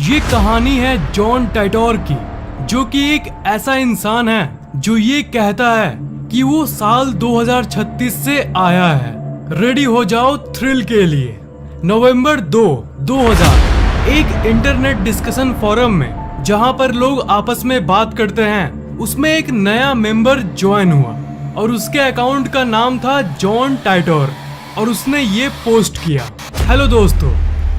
ये कहानी है जॉन टाइटोर की, जो कि एक ऐसा इंसान है जो ये कहता है कि वो साल 2036 से आया है। रेडी हो जाओ थ्रिल के लिए। नवंबर 2, 2000 एक इंटरनेट डिस्कशन फोरम में जहां पर लोग आपस में बात करते हैं, उसमें एक नया मेंबर ज्वाइन हुआ और उसके अकाउंट का नाम था जॉन टाइटोर और उसने ये पोस्ट किया। हेलो दोस्तों,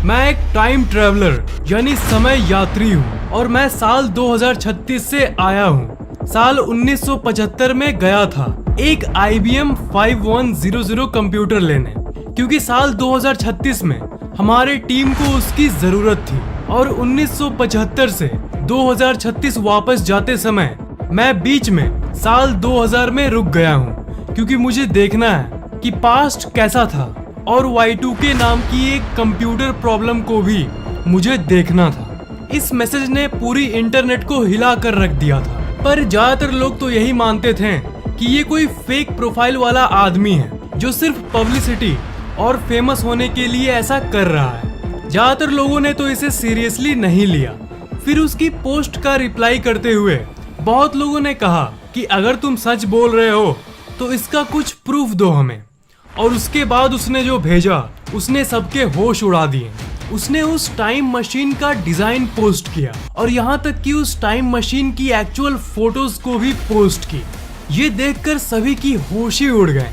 मैं एक टाइम ट्रेवलर यानी समय यात्री हूँ और मैं साल 2036 से आया हूँ। साल 1975 में गया था एक IBM 5100 कंप्यूटर लेने, क्योंकि साल 2036 में हमारे टीम को उसकी जरूरत थी। और 1975 से 2036 वापस जाते समय मैं बीच में साल 2000 में रुक गया हूँ, क्योंकि मुझे देखना है कि पास्ट कैसा था और Y2K नाम की एक कंप्यूटर प्रॉब्लम को भी मुझे देखना था। इस मैसेज ने पूरी इंटरनेट को हिला कर रख दिया था, पर ज्यादातर लोग तो यही मानते थे कि ये कोई फेक प्रोफाइल वाला आदमी है जो सिर्फ पब्लिसिटी और फेमस होने के लिए ऐसा कर रहा है। ज्यादातर लोगों ने तो इसे सीरियसली नहीं लिया। फिर उसकी पोस्ट का रिप्लाई करते हुए बहुत लोगों ने कहा कि अगर तुम सच बोल रहे हो तो इसका कुछ प्रूफ दो हमें। और उसके बाद उसने जो भेजा उसने सबके होश उड़ा दिए। उसने उस टाइम मशीन का डिजाइन पोस्ट किया और यहाँ तक कि उस टाइम मशीन की एक्चुअल फोटोज को भी पोस्ट की। ये देखकर सभी की होश ही उड़ गए।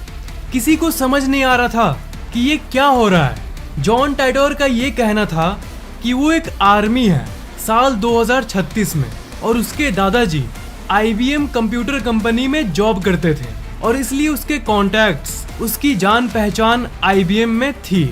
किसी को समझ नहीं आ रहा था कि ये क्या हो रहा है। जॉन टाइटोर का ये कहना था कि वो एक आर्मी है साल 2036 में और उसके दादाजी IBM कंप्यूटर कंपनी में जॉब करते थे और इसलिए उसके कॉन्टैक्ट्स, उसकी जान पहचान IBM में थी।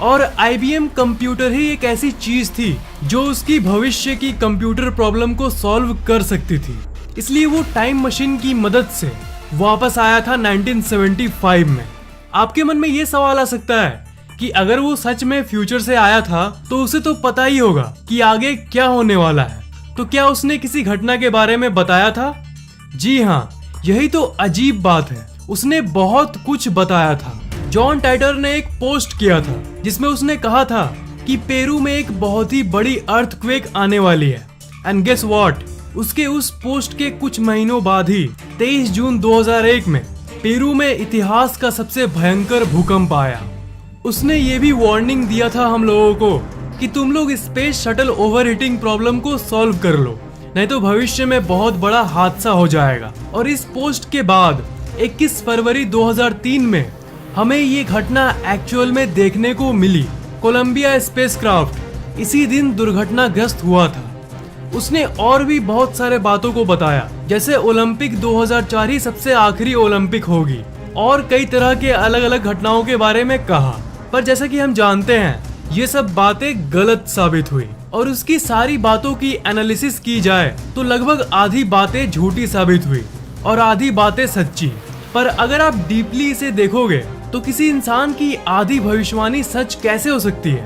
और IBM कंप्यूटर ही एक ऐसी चीज थी जो उसकी भविष्य की कंप्यूटर प्रॉब्लम को सॉल्व कर सकती थी। इसलिए वो टाइम मशीन की मदद से वापस आया था 1975 में। आपके मन में ये सवाल आ सकता है कि अगर वो सच में फ्यूचर से आया था तो उसे तो पता ही होगा कि आगे क्या होने वाला है, तो क्या उसने किसी घटना के बारे में बताया था? जी हाँ, यही तो अजीब बात है। उसने बहुत कुछ बताया था। जॉन टाइटोर ने एक पोस्ट किया था जिसमें उसने कहा था कि पेरू में एक बहुत ही बड़ी अर्थक्वेक आने वाली है। एंड गेस व्हाट, उसके उस पोस्ट के कुछ महीनों बाद ही 23 जून 2001 में पेरू में इतिहास का सबसे भयंकर भूकंप आया। उसने ये भी वार्निंग दिया था हम लोगों को कि तुम लोग स्पेस शटल ओवरहीटिंग प्रॉब्लम को सॉल्व कर लो, नहीं तो भविष्य में बहुत बड़ा हादसा हो जाएगा। और इस पोस्ट के बाद 21 फरवरी 2003 में हमें ये घटना एक्चुअल में देखने को मिली। कोलंबिया स्पेसक्राफ्ट इसी दिन दुर्घटनाग्रस्त हुआ था। उसने और भी बहुत सारे बातों को बताया, जैसे ओलंपिक 2004 ही सबसे आखिरी ओलंपिक होगी और कई तरह के अलग अलग घटनाओं के बारे में कहा। पर जैसा कि हम जानते हैं ये सब बातें गलत साबित हुई और उसकी सारी बातों की एनालिसिस की जाए तो लगभग आधी बातें झूठी साबित हुई और आधी बातें सच्ची। पर अगर आप डीपली इसे देखोगे तो किसी इंसान की आधी भविष्यवाणी सच कैसे हो सकती है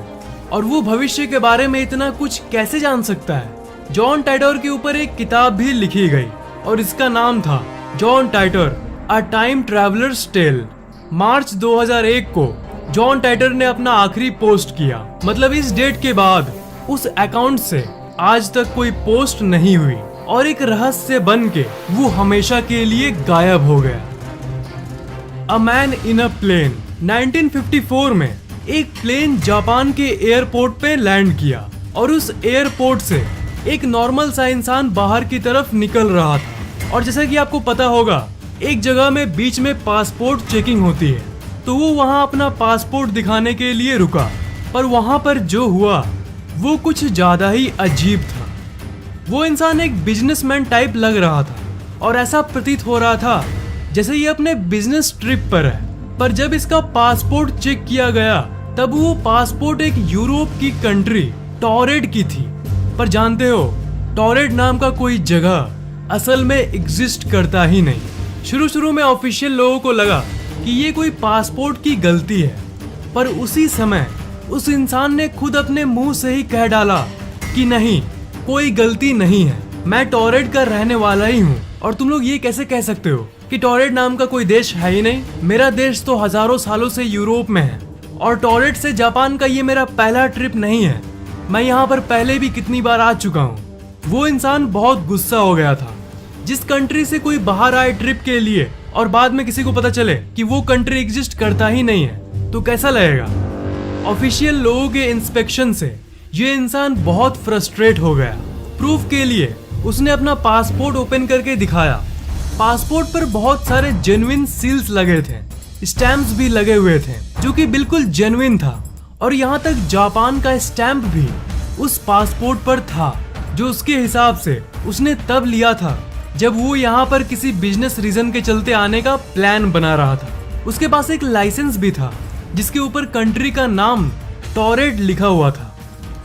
और वो भविष्य के बारे में इतना कुछ कैसे जान सकता है? जॉन टाइटोर के ऊपर एक किताब भी लिखी गई और इसका नाम था John Titor a time traveller's tale. March 2001 को जॉन टाइटोर ने अपना आखिरी पोस्ट किया। मतलब इस डेट के बाद उस अकाउंट से आज तक कोई पोस्ट नहीं हुई और एक रहस्य बन के वो हमेशा के लिए गायब हो गया। A man in a plane. 1954 में एक प्लेन जापान के एयरपोर्ट पे लैंड किया और उस एयरपोर्ट से एक नॉर्मल सा इंसान बाहर की तरफ निकल रहा था। और जैसा कि आपको पता होगा, एक जगह में बीच में पासपोर्ट चेकिंग होती है, तो वो वहाँ अपना पासपोर्ट दिखाने के लिए रुका। पर वहाँ पर जो हुआ वो कुछ ज्यादा ही अजीब था। वो इंसान एक बिजनेसमैन टाइप लग रहा था और ऐसा प्रतीत हो रहा था जैसे ये अपने बिजनेस ट्रिप पर है। पर जब इसका पासपोर्ट चेक किया गया तब वो पासपोर्ट एक यूरोप की कंट्री टॉरेड की थी। पर जानते हो, टॉरेड नाम का कोई जगह असल में एग्जिस्ट करता ही नहीं। शुरू में ऑफिशियल लोगों को लगा कि ये कोई पासपोर्ट की गलती है, पर उसी समय उस इंसान ने खुद अपने मुंह से ही कह डाला कि नहीं, कोई गलती नहीं है, मैं टॉरेड का रहने वाला ही हूँ। और तुम लोग ये कैसे कह सकते हो कि टॉरेड नाम का कोई देश है ही नहीं? मेरा देश तो हजारों सालों से यूरोप में है और टॉरेड से जापान का ये मेरा पहला ट्रिप नहीं है। मैं यहाँ पर पहले भी कितनी बार आ चुका हूँ। वो इंसान बहुत गुस्सा हो गया था। जिस कंट्री से कोई बाहर आए ट्रिप के लिए और बाद में किसी को पता चले कि वो कंट्री एग्जिस्ट करता ही नहीं है तो कैसा लगेगा। ऑफिशियल लोगों के इंस्पेक्शन से ये इंसान बहुत फ्रस्ट्रेट हो गया। प्रूफ के लिए उसने अपना पासपोर्ट ओपन करके दिखाया। पासपोर्ट पर बहुत सारे जेन्युइन सील्स लगे थे, स्टैम्प्स भी लगे हुए थे जो कि बिल्कुल जेन्युइन था। और यहाँ तक जापान का स्टैम्प भी उस पासपोर्ट पर था, जो उसके हिसाब से उसने तब लिया था जब वो यहाँ पर किसी बिजनेस रीजन के चलते आने का प्लान बना रहा था। उसके पास एक लाइसेंस भी था जिसके ऊपर कंट्री का नाम टोरेड लिखा हुआ था।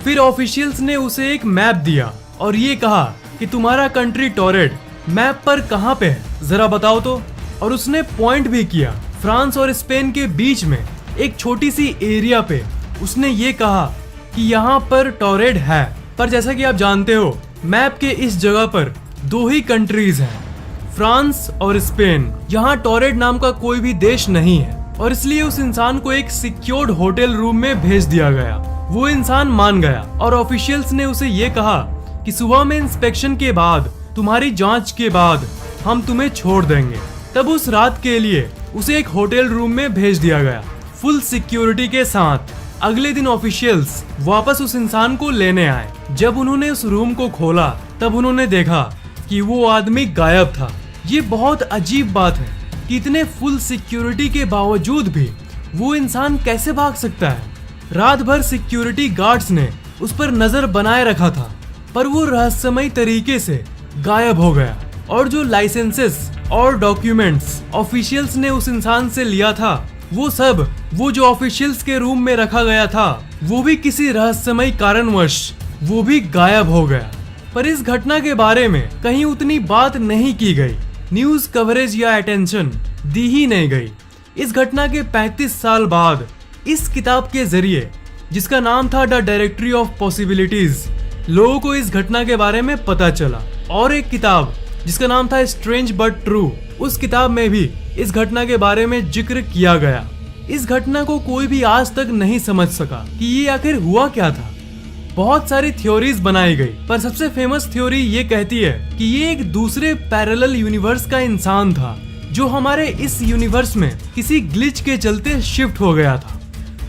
फिर ऑफिशियल्स ने उसे एक मैप दिया और ये कहा कि तुम्हारा कंट्री टोरेड मैप पर कहाँ पे है, जरा बताओ तो। और उसने पॉइंट भी किया फ्रांस और स्पेन के बीच में एक छोटी सी एरिया पे। उसने ये कहा कि यहाँ पर टोरेड है, पर जैसा कि आप जानते हो मैप के इस जगह पर दो ही कंट्रीज हैं, फ्रांस और स्पेन। यहाँ टोरेड नाम का कोई भी देश नहीं है और इसलिए उस इंसान को एक सिक्योर्ड होटल रूम में भेज दिया गया। वो इंसान मान गया और ऑफिशियल्स ने उसे ये कहा कि सुबह में इंस्पेक्शन के बाद, तुम्हारी जांच के बाद हम तुम्हें छोड़ देंगे। तब उस रात के लिए उसे एक होटल रूम में भेज दिया गया फुल सिक्योरिटी के साथ। अगले दिन ऑफिशियल्स वापस उस इंसान को लेने आए। जब उन्होंने उस रूम को खोला तब उन्होंने देखा कि वो आदमी गायब था। ये बहुत अजीब बात है कि इतने फुल सिक्योरिटी के बावजूद भी वो इंसान कैसे भाग सकता है। रात भर सिक्योरिटी गार्ड्स ने उस पर नजर बनाए रखा था, पर वो रहस्यमयी तरीके से गायब हो गया। और जो लाइसेंसेस और डॉक्यूमेंट्स ऑफिशियल्स ने उस इंसान से लिया था, वो सब वो जो ऑफिशियल्स के रूम में रखा गया था, वो भी किसी रहस्यमयी कारणवश वो भी गायब हो गया। पर इस घटना के बारे में कहीं उतनी बात नहीं की गई, न्यूज कवरेज या अटेंशन दी ही नहीं गई। इस घटना के 35 साल बाद इस किताब के जरिए, जिसका नाम था द डायरेक्टरी ऑफ पॉसिबिलिटीज, लोगों को इस घटना के बारे में पता चला। और एक किताब जिसका नाम था स्ट्रेंज बट ट्रू, उस किताब में भी इस घटना के बारे में जिक्र किया गया। इस घटना को कोई भी आज तक नहीं समझ सका कि ये आखिर हुआ क्या था। बहुत सारी थ्योरीज बनाई गई, पर सबसे फेमस थ्योरी ये कहती है कि ये एक दूसरे पैरेलल यूनिवर्स का इंसान था जो हमारे इस यूनिवर्स में किसी ग्लिच के चलते शिफ्ट हो गया था।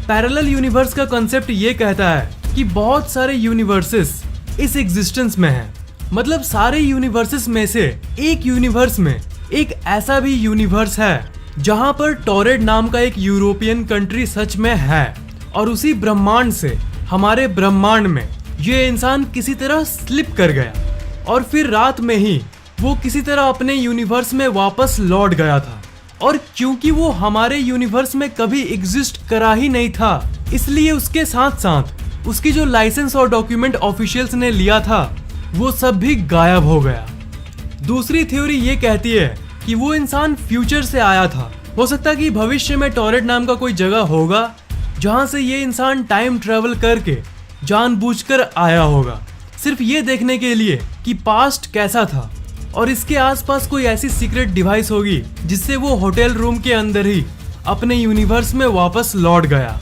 पैरेलल यूनिवर्स का कॉन्सेप्ट ये कहता है कि बहुत सारे यूनिवर्सेस इस एग्जिस्टेंस में हैं। मतलब सारे यूनिवर्सेस में से एक यूनिवर्स में एक ऐसा भी यूनिवर्स है जहां पर टोरेड नाम का एक यूरोपियन कंट्री सच में है। और उसी ब्रह्मांड से हमारे ब्रह्मांड में ये इंसान किसी तरह स्लिप कर गया और फिर रात में ही वो किसी तरह अपने यूनिवर्स में वापस लौट गया था। और क्योंकि वो हमारे यूनिवर्स में कभी एग्जिस्ट करा ही नहीं था, इसलिए उसके साथ साथ उसकी जो लाइसेंस और डॉक्यूमेंट ऑफिशियल्स ने लिया था, वो सब भी गायब हो गया। दूसरी थ्योरी ये कहती है कि वो इंसान फ्यूचर से आया था। हो सकता है कि भविष्य में टोरेड नाम का कोई जगह होगा जहां से ये इंसान टाइम ट्रेवल करके जानबूझकर आया होगा, सिर्फ ये देखने के लिए कि पास्ट कैसा था। और इसके आसपास कोई ऐसी सीक्रेट डिवाइस होगी जिससे वो होटल रूम के अंदर ही अपने यूनिवर्स में वापस लौट गया।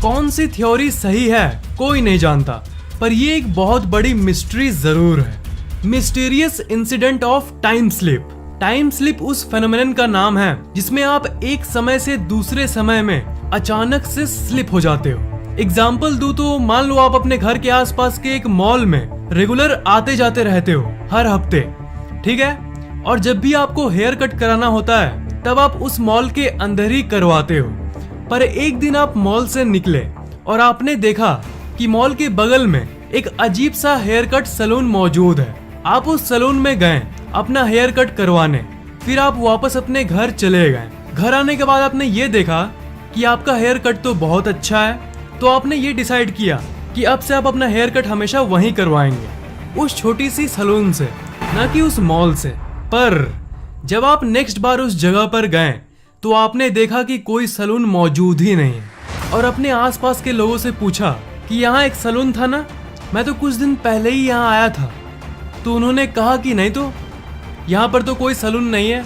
कौन सी थ्योरी सही है कोई नहीं जानता, पर ये एक बहुत बड़ी मिस्ट्री जरूर है। Mysterious incident of time slip. Time slip उस फेनोमेनन का नाम है जिसमें आप एक समय से दूसरे समय में अचानक से स्लिप हो जाते हो। एग्जाम्पल दूं तो मान लो आप अपने घर के आसपास के एक मॉल में रेगुलर आते जाते रहते हो हर हफ्ते, ठीक है। और जब भी आपको हेयर कट कराना होता है तब आप उस मॉल के अंदर ही करवाते हो। पर एक दिन आप मॉल से निकले और आपने देखा कि मॉल के बगल में एक अजीब सा हेयर कट सैलून मौजूद है। आप उस सैलून में गए अपना हेयर कट करवाने, फिर आप वापस अपने घर चले गए। घर आने के बाद आपने ये देखा कि आपका हेयर कट तो बहुत अच्छा है, तो आपने ये डिसाइड किया कि अब से आप अपना हेयर कट हमेशा वहीं करवाएंगे, उस छोटी सी सैलून से, ना कि उस मॉल से। पर जब आप नेक्स्ट बार उस जगह पर गए तो आपने देखा कि कोई सैलून मौजूद ही नहीं है। और अपने आसपास के लोगों से पूछा कि यहाँ एक सैलून था ना, मैं तो कुछ दिन पहले ही यहाँ आया था। तो उन्होंने कहा कि नहीं, तो यहाँ पर तो कोई सैलून नहीं है।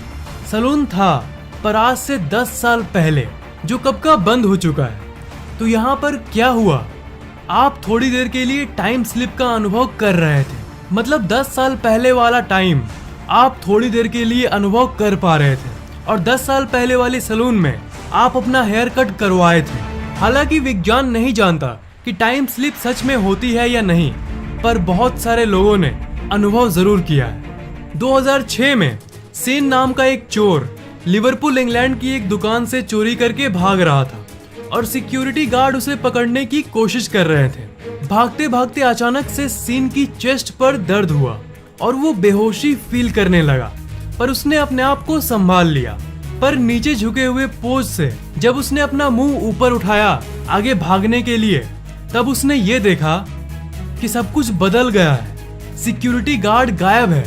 सैलून था, पर आज से 10 साल पहले, जो कब का बंद हो चुका है। तो यहाँ पर क्या हुआ आप थोड़ी देर के लिए टाइम स्लिप का अनुभव कर रहे थे। मतलब 10 साल पहले वाला टाइम आप थोड़ी देर के लिए अनुभव कर पा रहे थे और 10 साल पहले वाले सैलून में आप अपना हेयर कट करवाए थे। हालांकि विज्ञान नहीं जानता कि टाइम स्लिप सच में होती है या नहीं, पर बहुत सारे लोगों ने अनुभव जरूर किया है। 2006 में सेन नाम का एक चोर लिवरपूल इंग्लैंड की एक दुकान से चोरी करके भाग रहा था और सिक्योरिटी गार्ड उसे पकड़ने की कोशिश कर रहे थे। भागते भागते अचानक से सेन की चेस्ट पर दर्द हुआ और वो बेहोशी फील करने लगा, पर उसने अपने आप को संभाल लिया। पर नीचे झुके हुए पोज से जब उसने अपना मुंह ऊपर उठाया आगे भागने के लिए, तब उसने ये देखा कि सब कुछ बदल गया है। सिक्योरिटी गार्ड गायब है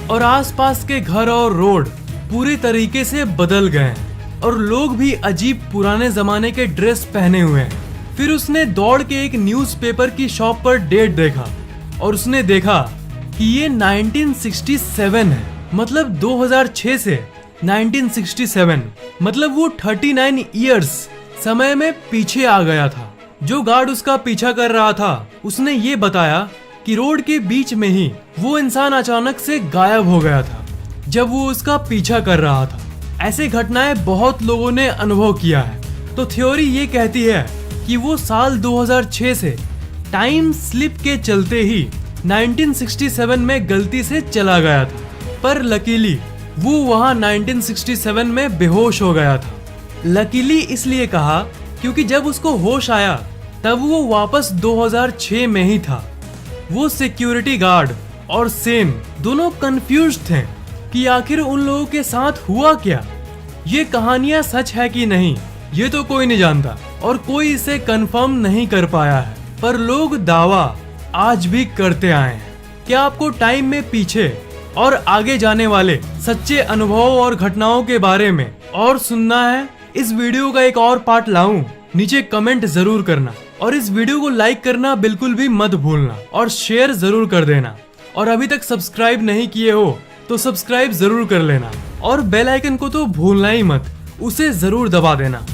और आसपास के घर और रोड पूरे तरीके से बदल गए हैं और लोग भी अजीब पुराने जमाने के ड्रेस पहने हुए हैं। फिर उसने दौड़ के एक न्यूज़पेपर की शॉप पर डेट देखा और उसने देखा कि ये 1967 है। मतलब 2006 से 1967, मतलब वो 39 इयर्स समय में पीछे आ गया था। जो गार्ड उसका पीछा कर रहा था उसने ये बताया कि रोड के बीच में ही वो इंसान अचानक से गायब हो गया था जब वो उसका पीछा कर रहा था। ऐसे घटनाएं बहुत लोगों ने अनुभव किया है। तो थ्योरी ये कहती है कि वो साल 2006 से टाइम स्लिप के चलते ही 1967 में गलती से चला गया था, पर लकीली वो वहां 1967 में बेहोश हो गया था। लकीली इसलिए कहा क्योंकि जब उसको होश आया तब वो वापस 2006 में ही था। वो सिक्योरिटी गार्ड और सेन दोनों कंफ्यूज थे कि आखिर उन लोगों के साथ हुआ क्या। ये कहानियां सच है कि नहीं ये तो कोई नहीं जानता और कोई इसे कंफर्म नहीं कर पाया है, पर लोग दावा आज भी करते आए हैं। क्या आपको टाइम में पीछे और आगे जाने वाले सच्चे अनुभवों और घटनाओं के बारे में और सुनना है? इस वीडियो का एक और पार्ट लाऊं? नीचे कमेंट जरूर करना और इस वीडियो को लाइक करना बिल्कुल भी मत भूलना और शेयर जरूर कर देना। और अभी तक सब्सक्राइब नहीं किए हो तो सब्सक्राइब जरूर कर लेना और बेल आइकन को तो भूलना ही मत, उसे जरूर दबा देना।